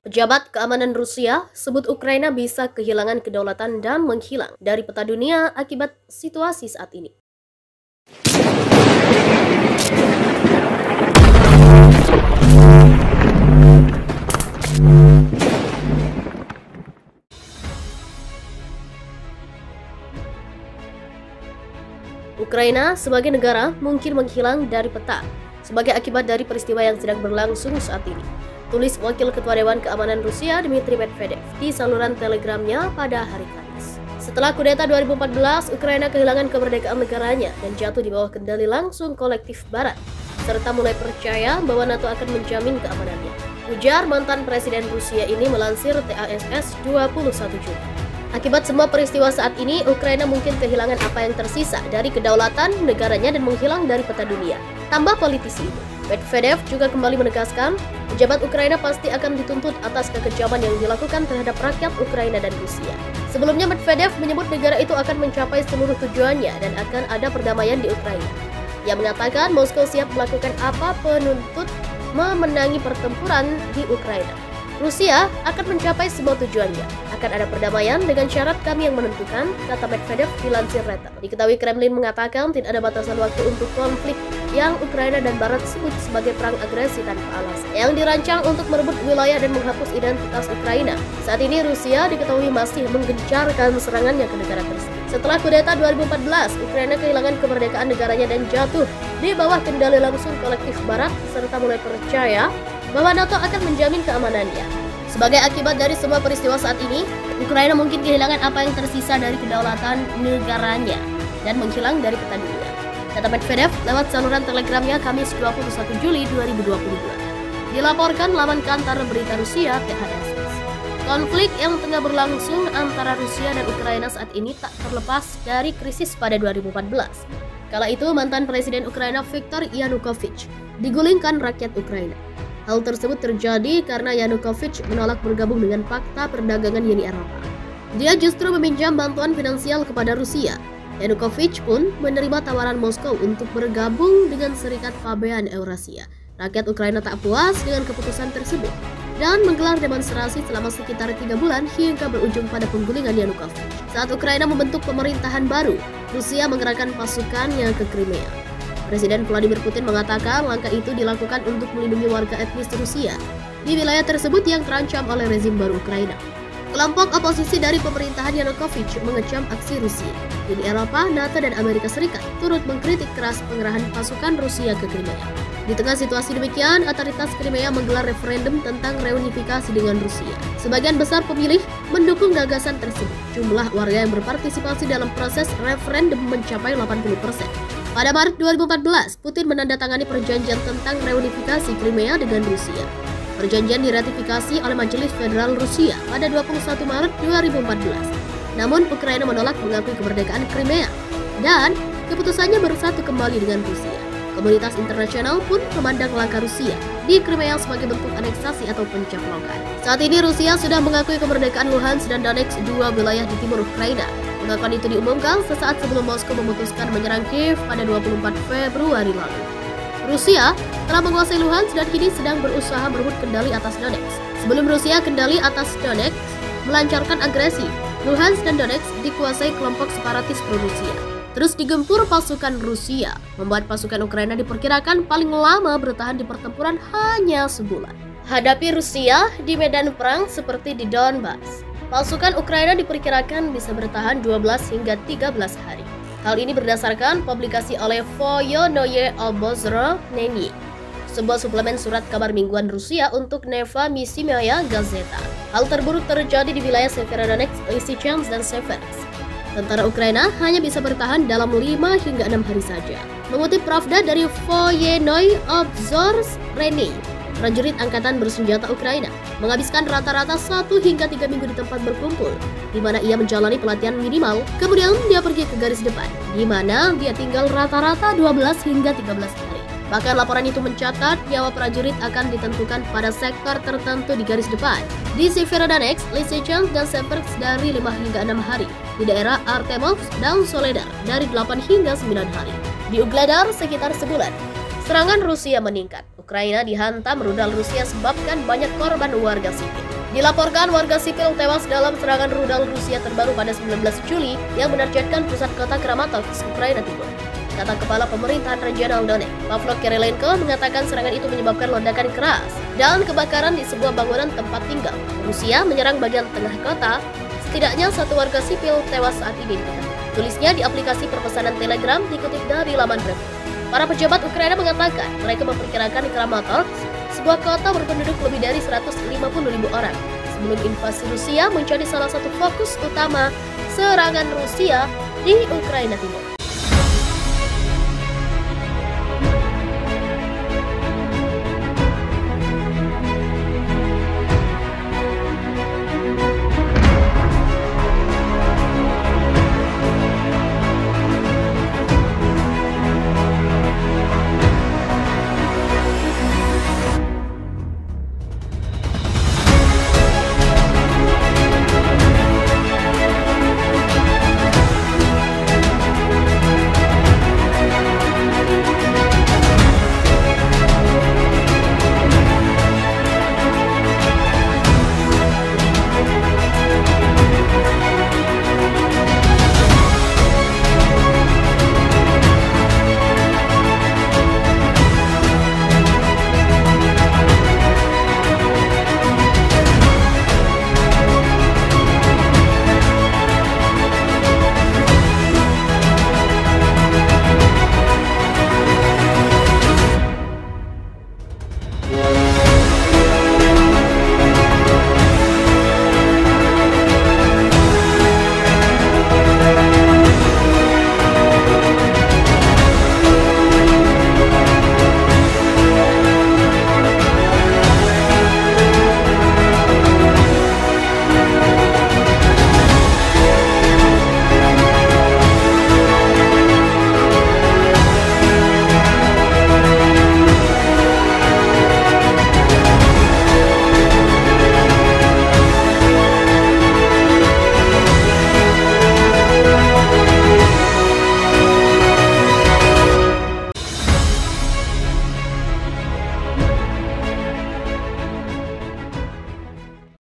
Pejabat keamanan Rusia sebut Ukraina bisa kehilangan kedaulatan dan menghilang dari peta dunia akibat situasi saat ini. Ukraina sebagai negara mungkin menghilang dari peta sebagai akibat dari peristiwa yang sedang berlangsung saat ini, tulis Wakil Ketua Dewan Keamanan Rusia Dmitry Medvedev di saluran telegramnya pada hari Kamis. Setelah kudeta 2014, Ukraina kehilangan kemerdekaan negaranya dan jatuh di bawah kendali langsung kolektif Barat, serta mulai percaya bahwa NATO akan menjamin keamanannya, ujar mantan Presiden Rusia ini melansir TASS 21 Juli. Akibat semua peristiwa saat ini, Ukraina mungkin kehilangan apa yang tersisa dari kedaulatan negaranya dan menghilang dari peta dunia, tambah politisi itu. Medvedev juga kembali menegaskan, pejabat Ukraina pasti akan dituntut atas kekejaman yang dilakukan terhadap rakyat Ukraina dan Rusia. Sebelumnya Medvedev menyebut negara itu akan mencapai seluruh tujuannya dan akan ada perdamaian di Ukraina. Ia mengatakan Moskow siap melakukan apapun untuk memenangi pertempuran di Ukraina. Rusia akan mencapai semua tujuannya. Akan ada perdamaian dengan syarat kami yang menentukan, kata Medvedev dilansir Reuters. Diketahui Kremlin mengatakan tidak ada batasan waktu untuk konflik yang Ukraina dan Barat sebut sebagai perang agresi tanpa alasan, yang dirancang untuk merebut wilayah dan menghapus identitas Ukraina. Saat ini Rusia diketahui masih menggencarkan serangannya ke negara tersebut. Setelah kudeta 2014, Ukraina kehilangan kemerdekaan negaranya dan jatuh di bawah kendali langsung kolektif Barat, serta mulai percaya bahwa NATO akan menjamin keamanannya. Sebagai akibat dari semua peristiwa saat ini, Ukraina mungkin kehilangan apa yang tersisa dari kedaulatan negaranya dan menghilang dari peta dunia, kata Medvedev lewat saluran telegramnya Kamis 21 Juli 2022. Dilaporkan laman kantor berita Rusia TASS. Konflik yang tengah berlangsung antara Rusia dan Ukraina saat ini tak terlepas dari krisis pada 2014. Kala itu mantan Presiden Ukraina Viktor Yanukovych digulingkan rakyat Ukraina. Hal tersebut terjadi karena Yanukovych menolak bergabung dengan Pakta Perdagangan Uni Eropa. Dia justru meminjam bantuan finansial kepada Rusia. Yanukovych pun menerima tawaran Moskow untuk bergabung dengan Serikat Pabean Eurasia. Rakyat Ukraina tak puas dengan keputusan tersebut dan menggelar demonstrasi selama sekitar 3 bulan hingga berujung pada penggulingan Yanukovych. Saat Ukraina membentuk pemerintahan baru, Rusia mengerahkan pasukannya ke Crimea. Presiden Vladimir Putin mengatakan langkah itu dilakukan untuk melindungi warga etnis Rusia di wilayah tersebut yang terancam oleh rezim baru Ukraina. Kelompok oposisi dari pemerintahan Yanukovych mengecam aksi Rusia. Uni Eropa, NATO, dan Amerika Serikat turut mengkritik keras pengerahan pasukan Rusia ke Crimea. Di tengah situasi demikian, otoritas Crimea menggelar referendum tentang reunifikasi dengan Rusia. Sebagian besar pemilih mendukung gagasan tersebut. Jumlah warga yang berpartisipasi dalam proses referendum mencapai 80%. Pada Maret 2014, Putin menandatangani perjanjian tentang reunifikasi Crimea dengan Rusia. Perjanjian diratifikasi oleh Majelis Federal Rusia pada 21 Maret 2014. Namun, Ukraina menolak mengakui kemerdekaan Crimea dan keputusannya bersatu kembali dengan Rusia. Komunitas internasional pun memandang langkah Rusia di Crimea sebagai bentuk aneksasi atau pencaplokan. Saat ini Rusia sudah mengakui kemerdekaan Luhansk dan Donetsk, dua wilayah di timur Ukraina. Pengakuan itu diumumkan sesaat sebelum Moskow memutuskan menyerang Kiev pada 24 Februari lalu. Rusia telah menguasai Luhansk dan kini sedang berusaha merebut kendali atas Donetsk. Sebelum Rusia kendali atas Donetsk melancarkan agresi, Luhansk dan Donetsk dikuasai kelompok separatis pro-Rusia. Terus digempur pasukan Rusia, membuat pasukan Ukraina diperkirakan paling lama bertahan di pertempuran hanya sebulan. Hadapi Rusia di medan perang seperti di Donbas, pasukan Ukraina diperkirakan bisa bertahan 12 hingga 13 hari. Hal ini berdasarkan publikasi oleh Voyonoye Obozronenie, sebuah suplemen surat kabar mingguan Rusia untuk Neva Misimaya Gazeta. Hal terburuk terjadi di wilayah Severodonetsk, Lysychansk, dan Seversk. Tentara Ukraina hanya bisa bertahan dalam 5 hingga 6 hari saja. Mengutip Pravda dari Voyonoye Obozronenie, prajurit angkatan bersenjata Ukraina menghabiskan rata-rata 1 hingga 3 minggu di tempat berkumpul, di mana ia menjalani pelatihan minimal, kemudian dia pergi ke garis depan, di mana dia tinggal rata-rata 12 hingga 13 hari. Bahkan laporan itu mencatat nyawa prajurit akan ditentukan pada sektor tertentu di garis depan, di Severodonetsk, Lysychansk, dan Seversk dari 5 hingga 6 hari, di daerah Artemovsk dan Soledar dari 8 hingga 9 hari, di Ugledar sekitar sebulan. Serangan Rusia meningkat. Ukraina dihantam rudal Rusia sebabkan banyak korban warga sipil. Dilaporkan warga sipil tewas dalam serangan rudal Rusia terbaru pada 19 Juli yang menargetkan pusat kota Kramatorsk, Ukraina Timur. Kata Kepala Pemerintahan Regional Donetsk, Pavlo Kyrylenko mengatakan serangan itu menyebabkan ledakan keras dan kebakaran di sebuah bangunan tempat tinggal. Rusia menyerang bagian tengah kota, setidaknya satu warga sipil tewas saat ini diketahui. Tulisnya di aplikasi perpesanan Telegram dikutip dari laman Revolt. Para pejabat Ukraina mengatakan mereka memperkirakan di Kramatorsk, sebuah kota berpenduduk lebih dari 150.000 orang, sebelum invasi Rusia menjadi salah satu fokus utama serangan Rusia di Ukraina Timur.